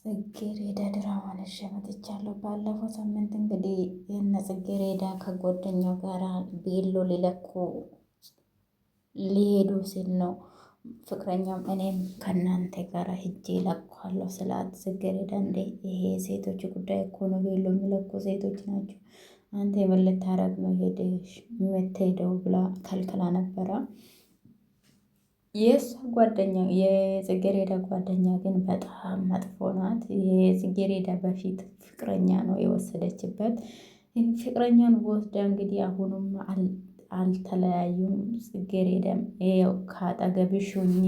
ጽጌረዳ ድራማን ይዤ መጥቻለሁ። ባለፈው ሳምንት እንግዲህ እነ ጽጌረዳ ከጓደኛው ጋር ቤሎ ሊለኩ ሊሄዱ ሲል ነው ፍቅረኛም እኔም ከእናንተ ጋር ሂጄ ለኳለሁ ስላት፣ ጽጌረዳ እንዴ ይሄ ሴቶች ጉዳይ እኮ ነው፣ ቤሎ የሚለኩ ሴቶች ናቸው፣ አንተ የምን ልታረግ ነው ሄደሽ የምትሄደው ብላ ከልክላ ነበረ። የእሷ ጓደኛ የጽጌረዳ ጓደኛ ግን በጣም መጥፎ ናት። የጽጌረዳ በፊት ፍቅረኛ ነው የወሰደችበት። ፍቅረኛን ወስዳ እንግዲህ አሁንም አልተለያዩም። ጽጌረዳም ይኸው ከአጠገብሽ ሆኜ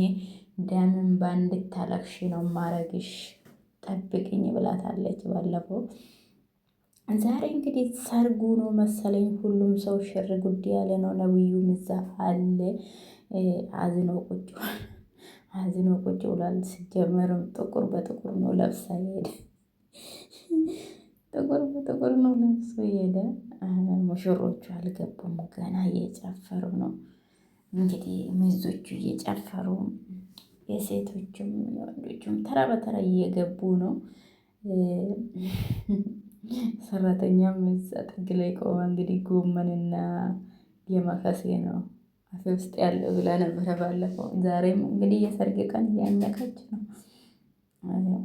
ደምን ባንድታለቅሽ ነው ማረግሽ ጠብቅኝ ብላታለች ባለፈው። ዛሬ እንግዲህ ሰርጉ ነው መሰለኝ። ሁሉም ሰው ሽር ጉድ ያለ ነው። ነብዩም እዛ አለ። አዝኖ ቁጭ ብሏል። ሲጀመርም ጥቁር በጥቁር ነው ለብሳ ሄደ። ጥቁር በጥቁር ነው ለብሶ ሄደ። ሙሽሮቹ አልገቡም ገና እየጨፈሩ ነው። እንግዲህ ሚዜዎቹ እየጨፈሩ የሴቶቹም የወንዶቹም ተራ በተራ እየገቡ ነው። ሰራተኛም እዛ ጥግ ላይ ቆማ እንግዲህ ጎመንና የመከሴ ነው አፌ ውስጥ ያለው ብላ ነበረ ባለፈው። ዛሬም እንግዲህ የሰርግ ቀን እያኘከች ነው።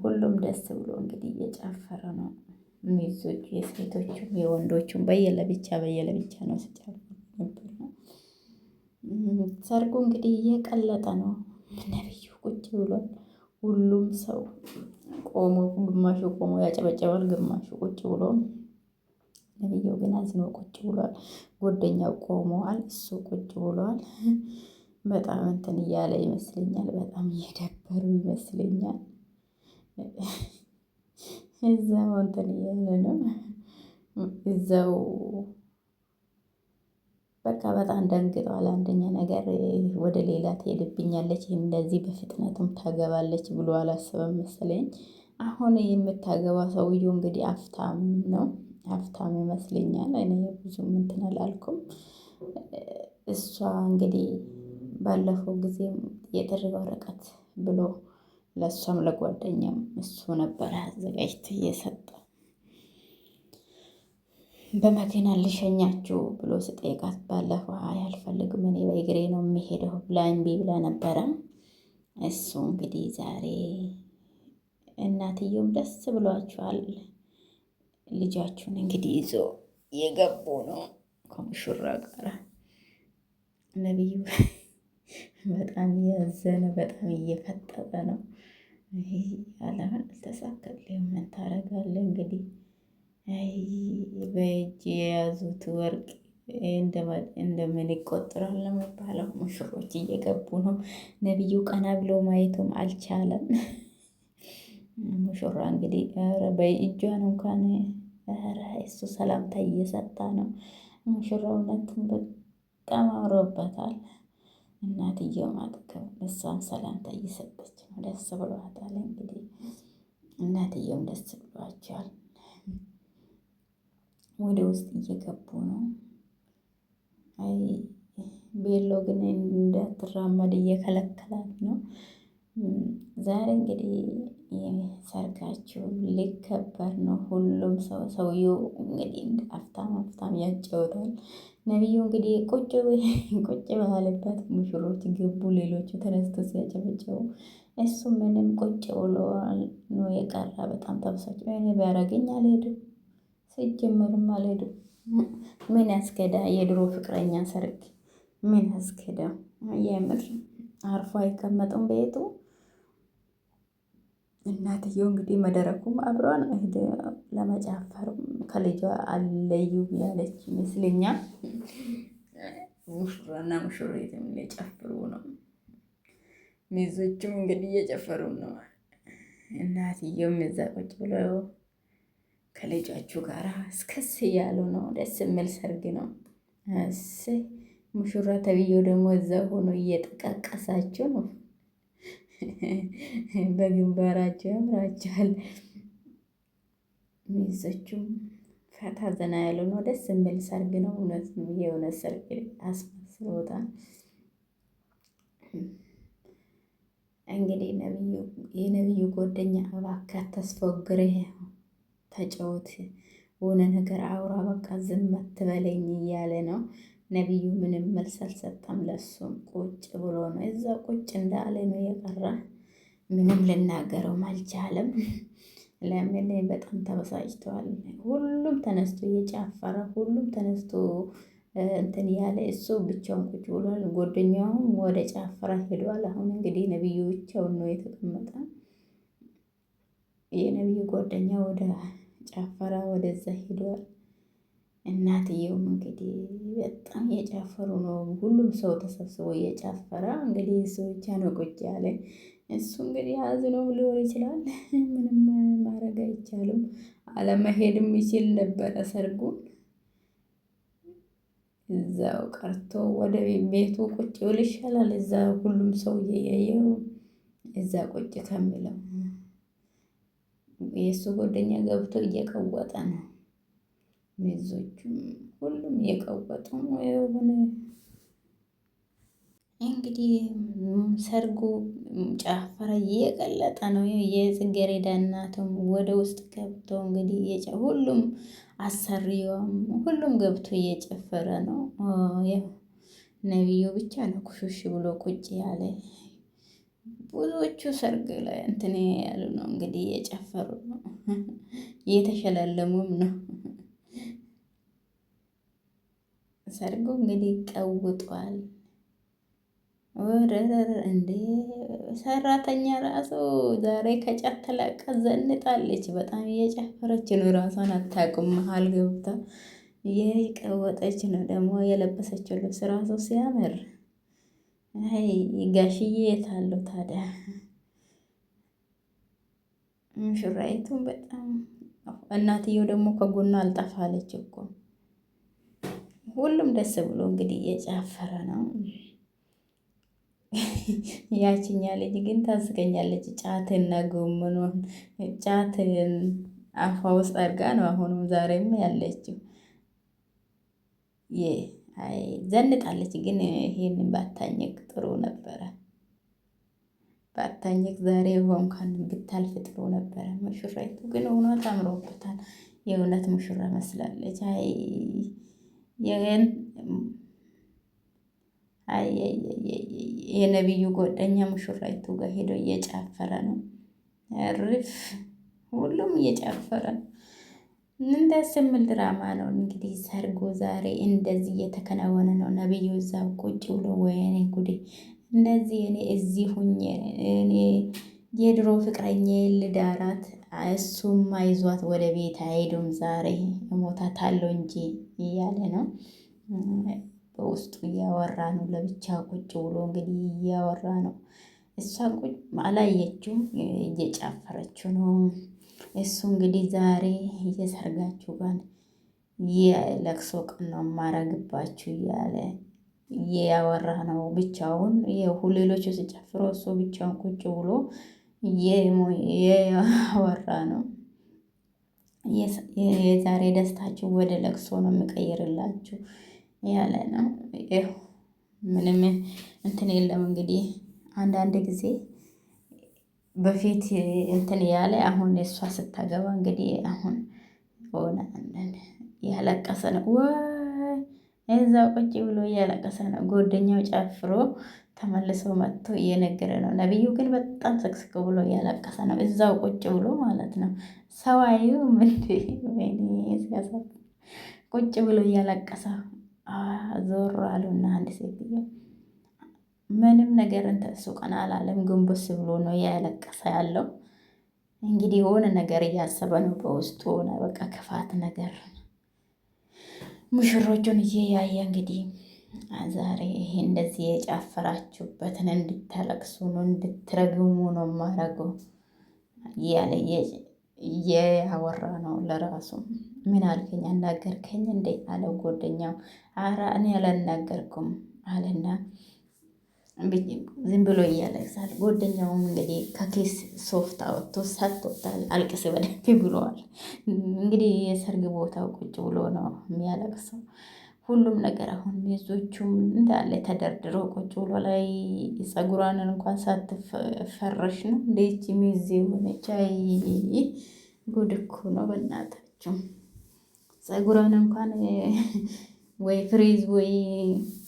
ሁሉም ደስ ብሎ እንግዲህ እየጨፈረ ነው። ሚዜዎቹ የሴቶቹም የወንዶቹም በየለብቻ ነው ሲጨፍሩ ነበር። ሰርጉ እንግዲህ እየቀለጠ ነው። ነብዩ ቁጭ ብሏል። ሁሉም ሰው ቆሞ ግማሹ ቆሞ ያጨበጨባል፣ ግማሹ ቁጭ ብሎ። ነብዩ ግን አዝኖ ቁጭ ብሏል። ጓደኛው ቆመዋል፣ እሱ ቁጭ ብሏል። በጣም እንትን እያለ ይመስለኛል። በጣም እየደበሩ ይመስለኛል። እዛው እንትን እያለ ነው። እዛው በቃ በጣም ደንግጠዋል። አንደኛ ነገር ወደ ሌላ ትሄድብኛለች፣ እንደዚህ በፍጥነትም ታገባለች ብሎ አላሰበም መሰለኝ። አሁን የምታገባ ሰውየው እንግዲህ አፍታም ነው፣ አፍታም ይመስለኛል። እኔ ብዙም እንትን አላልኩም። እሷ እንግዲህ ባለፈው ጊዜም የጥሪ ወረቀት ብሎ ለእሷም ለጓደኛም እሱ ነበረ አዘጋጅቶ እየሰጠ በመኪና ልሸኛችሁ ብሎ ስጠይቃት ባለፈው አይ አልፈልግም እኔ በእግሬ ነው የሚሄደው ብላ እምቢ ብላ ነበረ። እሱ እንግዲህ ዛሬ እናትየውም ደስ ብሏቸዋል። ልጃችሁን እንግዲህ ይዞ የገቡ ነው ከሙሽራ ጋር። ነብዩ በጣም እያዘነ በጣም እየፈጠጠ ነው። ይሄ አለምን አልተሳካልህም ምን ታደርጋለህ እንግዲህ። አይ በእጅ የያዙት ወርቅ እንደምን ይቆጠራል ነው የሚባለው። ሙሽሮች እየገቡ ነው። ነብዩ ቀና ብሎ ማየቱም አልቻለም። ሙሽራ እንግዲህ በእጇን እንኳን እሱ ሰላምታ እየሰጣ ነው። ሙሽራው እውነትም በጣም አምሮበታል። እናትየው አጠገብ እሷም ሰላምታ እየሰጠች ነው። ደስ ብሏታል። እንግዲህ እናትየውም ደስ ብሏቸዋል። ወደ ውስጥ እየገቡ ነው። አይ ቤሎ ግን እንዳትራመድ እየከለከላት ነው። ዛሬ እንግዲህ ሰርጋቸው ሊከበር ነው። ሁሉም ሰውየው እንግዲህ አፍታም ያጫውታል። ነብዩ እንግዲህ ቁጭ ባለበት ሙሽሮች ገቡ። ሌሎቹ ተነስተው ሲያጨበጭቡ እሱ ምንም ቁጭ ብሎ ነው የቀረ። በጣም ተበሳጭ። እኔ ቢያረገኝ አልሄድም፣ ሲጀመርም አልሄድም። ምን ያስኬዳ? የድሮ ፍቅረኛ ሰርግ ምን ያስኬዳ? የምር አርፎ አይቀመጥም ቤቱ። እናትየው እንግዲህ መደረኩም አብሯን ለመጨፈርም ከልጇ አለዩ ያለች ይመስለኛል። ሙሽራና ሙሽሪትም ሊጨፍሩ ነው። ሚዜዎቹም እንግዲህ እየጨፈሩ ነው። እናትየውም እዛ ቁጭ ብለው ከልጃችሁ ጋር እስከስ እያሉ ነው። ደስ የሚል ሰርግ ነው። ሙሽራ ተብዬው ደግሞ እዛ ሆኖ እየጠቃቀሳቸው ነው። በግንባራቸው ያምራቸዋል። ሚዜዎቹም ፈታ ዘና ያሉ ነው። ደስ የሚል ሰርግ ነው። እውነት ነው፣ የእውነት ሰርግ አስመስሎታል። እንግዲህ የነብዩ ጓደኛ እባክህ አታስፎግረኝ፣ ተጫወት፣ ሆነ ነገር አውራ፣ በቃ ዝም አትበለኝ እያለ ነው። ነብዩ ምንም መልስ አልሰጠም። ለሱም ቁጭ ብሎ ነው እዛ ቁጭ እንዳለ ነው የቀረ። ምንም ልናገረውም አልቻለም። ለምን በጣም ተበሳጭተዋል። ሁሉም ተነስቶ እየጨፈረ ሁሉም ተነስቶ እንትን ያለ እሱ ብቻውን ቁጭ ብሏል። ጓደኛውም ወደ ጨፈራ ሄዷል። አሁን እንግዲህ ነብዩ ብቻውን ነው የተቀመጠ። የነብዩ ጓደኛ ወደ ጨፈራ ወደዛ ሄዷል። እናትየውም እንግዲህ በጣም እየጨፈሩ ነው። ሁሉም ሰው ተሰብስቦ እየጨፈረ እንግዲህ እሱ ብቻ ነው ቁጭ ያለ። እሱ እንግዲህ አዝኖም ሊሆን ይችላል። ምንም ማድረግ አይቻልም። አለመሄድም ይችል ነበረ ሰርጉን እዛው ቀርቶ ወደ ቤቱ ቁጭ ብል ይሻላል። እዛ ሁሉም ሰው እየያየው እዛ ቁጭ ከሚለው የእሱ ጓደኛ ገብቶ እየቀወጠ ነው። ሚዜዎቹም ሁሉም እየቀወጡ ነው። የሆነ እንግዲህ ሰርጉ ጨፈረ እየቀለጠ ነው። የጽጌረዳ እናትም ወደ ውስጥ ገብቶ እንግዲህ ሁሉም አሰሪዋም ሁሉም ገብቶ እየጨፈረ ነው። ነብዩ ብቻ ነው ኩሽሽ ብሎ ቁጭ ያለ። ብዙዎቹ ሰርግ ላይ እንትን ያሉ ነው እንግዲህ እየጨፈሩ ነው፣ እየተሸላለሙም ነው። ሰርጉ እንግዲህ ቀውጧል። ወረረረ እንዴ! ሰራተኛ ራሱ ዛሬ ከጫት ተላቃ ዘንጣለች። በጣም እየጨፈረች ነው። ራሷን አታውቅም። መሀል ገብታ እየቀወጠች ነው። ደግሞ የለበሰችው ልብስ ራሱ ሲያምር። አይ ጋሽዬ የት አሉ ታዲያ? ሙሽራይቱም በጣም እናትየው ደግሞ ከጎኗ አልጠፋለች እኮ። ሁሉም ደስ ብሎ እንግዲህ እየጨፈረ ነው። ያችኛ ልጅ ግን ታስቀኛለች። ጫትና ጎመኗን ጫትን አፏ ውስጥ አድርጋ ነው አሁንም ዛሬም ያለችው። አይ ዘንጣለች። ግን ይሄንን ባታኘክ ጥሩ ነበረ። ባታኘክ ዛሬ እንኳን ብታልፍ ጥሩ ነበረ። ሙሽራይቱ ግን እውነት አምሮበታል። የእውነት ሙሽራ መስላለች። አይ የነብዩ ጓደኛ ሙሽራይቱ ጋር ሄዶ እየጨፈረ ነው። እርፍ! ሁሉም እየጨፈረ ነው። ምን ደስ የሚል ድራማ ነው እንግዲህ። ሰርጉ ዛሬ እንደዚህ እየተከናወነ ነው። ነብዩ እዛው ቁጭ ብሎ ወይኔ ጉዴ! እንደዚህ እኔ እዚህ ሁኜ እኔ የድሮ ፍቅረኛ ልዳራት፣ እሱም አይዟት ወደ ቤት አይሄዱም ዛሬ እሞታታለሁ እንጂ እያለ ነው። በውስጡ እያወራ ነው። ለብቻ ቁጭ ብሎ እንግዲህ እያወራ ነው። እሷ ቁጭ አላየችውም፣ እየጨፈረችው ነው። እሱ እንግዲህ ዛሬ እየሰርጋችሁ ቀን የለቅሶ ቀን ነው ማረግባችሁ እያለ እያወራ ነው ብቻውን። ሌሎቹ ሲጨፍሩ እሱ ብቻውን ቁጭ ብሎ እያወራ ነው። የዛሬ ደስታችሁ ወደ ለቅሶ ነው የምቀይርላችሁ ያለ ነው። ምንም እንትን የለም እንግዲህ አንዳንድ ጊዜ በፊት እንትን ያለ አሁን እሷ ስታገባ እንግዲህ አሁን ሆነ ያለቀሰ ነው። ወይ እዛው ቁጭ ብሎ እያለቀሰ ነው። ጓደኛው ጨፍሮ ተመልሶ መጥቶ እየነገረ ነው። ነብዩ ግን በጣም ስቅስቅ ብሎ እያለቀሰ ነው። እዛው ቁጭ ብሎ ማለት ነው። ሰው አየውም እንዴ? ወይኔ ሲያሳፍር! ቁጭ ብሎ እያለቀሰ ዞር አሉና አንድ ሴትዮ ምንም ነገር እንትን እሱ ቀና አላለም። ግንቦስ ብሎ ነው እያለቀሰ ያለው። እንግዲህ የሆነ ነገር እያሰበ ነው በውስጡ ሆነ በቃ ክፋት ነገር። ሙሽሮቹን እየያየ እንግዲህ ዛሬ ይሄ እንደዚህ የጨፈራችሁበትን እንድታለቅሱ ነው እንድትረግሙ ነው ማረገው እያለ እያወራ ነው ለራሱ። ምን አልከኝ? አናገርከኝ እንዴ አለው ጓደኛው። ኧረ እኔ አላናገርኩም አለና ዝም ብሎ እያለቅሳል። ጓደኛውም እንግዲህ ከኬስ ሶፍት አወጥቶ ሰጥቶታል። አልቅስ በደንብ ብለዋል። እንግዲህ የሰርግ ቦታው ቁጭ ብሎ ነው የሚያለቅሰው። ሁሉም ነገር አሁን ሚዜዎቹም እንዳለ ተደርድረው ቁጭ ብሎ ላይ ፀጉሯን እንኳን ሳትፈረሽ ነው እንደች ሚዜ ሆነች። አይ ጉድ እኮ ነው በእናታችሁ። ፀጉሯን እንኳን ወይ ፍሪዝ ወይ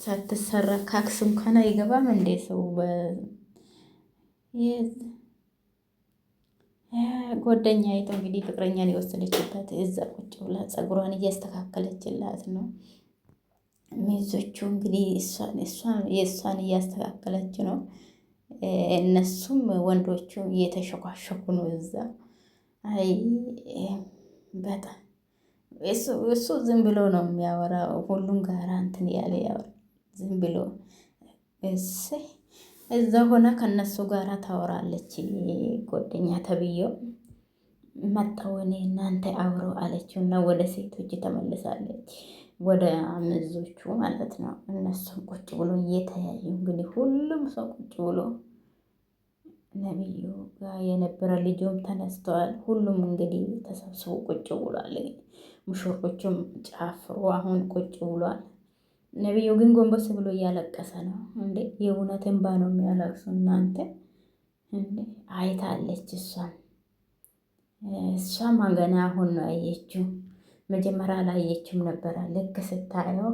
ሳትሰራ ካክስ እንኳን አይገባም እንዴ ሰው ጓደኛ አይቶ እንግዲህ ፍቅረኛን የወሰደችበት እዛ ቁጭ ብላ ፀጉሯን እያስተካከለችላት ነው። ሚዜዎቹ እንግዲህ የእሷን እያስተካከለች ነው። እነሱም ወንዶቹ እየተሸኳሸኩ ነው እዛ። አይ በጣም እሱ ዝም ብሎ ነው የሚያወራው። ሁሉም ጋራ እንትን ያለ ያወራ ዝም ብሎ እሰይ እዛ ሆና ከነሱ ጋራ ታወራለች። ጓደኛ ተብዬው መጣው እኔ እናንተ አብሮ አለችው እና ወደ ሴቶች ተመልሳለች። ወደ አመዞቹ ማለት ነው። እነሱም ቁጭ ብሎ እየተያዩ እንግዲህ ሁሉም ሰው ቁጭ ብሎ ነብዩ ጋር የነበረ ልጆም ተነስተዋል። ሁሉም እንግዲህ ተሰብስቦ ቁጭ ብሏል። ሙሽሮቹም ጨፍሮ አሁን ቁጭ ብሏል። ነብዩ ግን ጎንበስ ብሎ እያለቀሰ ነው። እንዴ የእውነት እንባ ነው የሚያለቅሱ እናንተ። እንዴ አይታለች እሷም ገና አሁን ነው አየችው። መጀመሪያ አላየችም ነበረ። ልክ ስታየው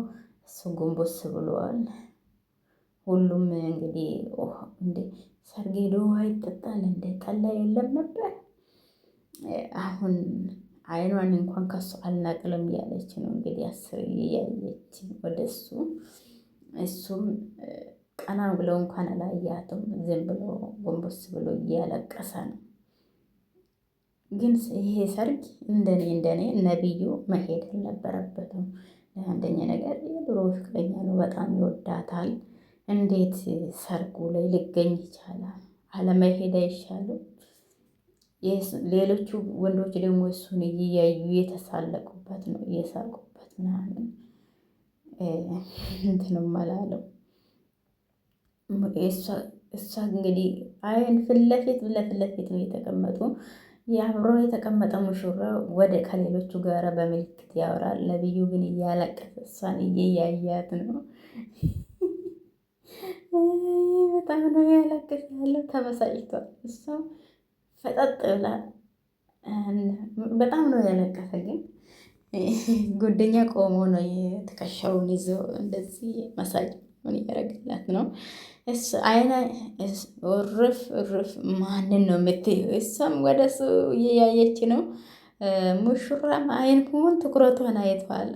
እሱ ጎንበስ ብሏል። ሁሉም እንግዲህ እንዴ ሰርግ ሄዶ ውሃ ይጠጣል እንደ ጠላ የለም ነበር። አሁን አይኗን እንኳን ከሱ አልናቅልም እያለች ነው እንግዲህ አስር እያየች ወደ እሱም ቀና ብለው እንኳን አላያትም። ዝም ብሎ ጎንበስ ብሎ እያለቀሰ ነው። ግን ይሄ ሰርግ እንደኔ ነብዩ መሄድ አልነበረበትም። አንደኛ ነገር የድሮ ፍቅረኛ ነው፣ በጣም ይወዳታል። እንዴት ሰርጉ ላይ ሊገኝ ይቻላል? አለመሄድ አይሻልም? ሌሎቹ ወንዶች ደግሞ እሱን እያዩ የተሳለቁበት ነው፣ እየሳቁበት ምናምን እንትንም አላለው። እሷ እንግዲህ አይን ፊት ለፊት ነው የተቀመጡ። የአብሮ የተቀመጠ ሙሽራ ወደ ከሌሎቹ ጋር በምልክት ያወራል። ነብዩ ግን እያለቀሰ እሷን እየያያት ነው። በጣም ነው ያለቀሰ ያለው፣ ተበሳጭቷል። እሷም ፈጠጥ ብላ በጣም ነው ያለቀሰ። ግን ጓደኛ ቆሞ ነው የትከሻውን ይዞ እንደዚህ መሳጅ ምን እያደረገላት ነው። አይና እርፍ ማንን ነው የምትይው? እሷም ወደ እሱ እየያየች ነው። ሙሽራም አይን ሁን ትኩረቷን አይተዋል።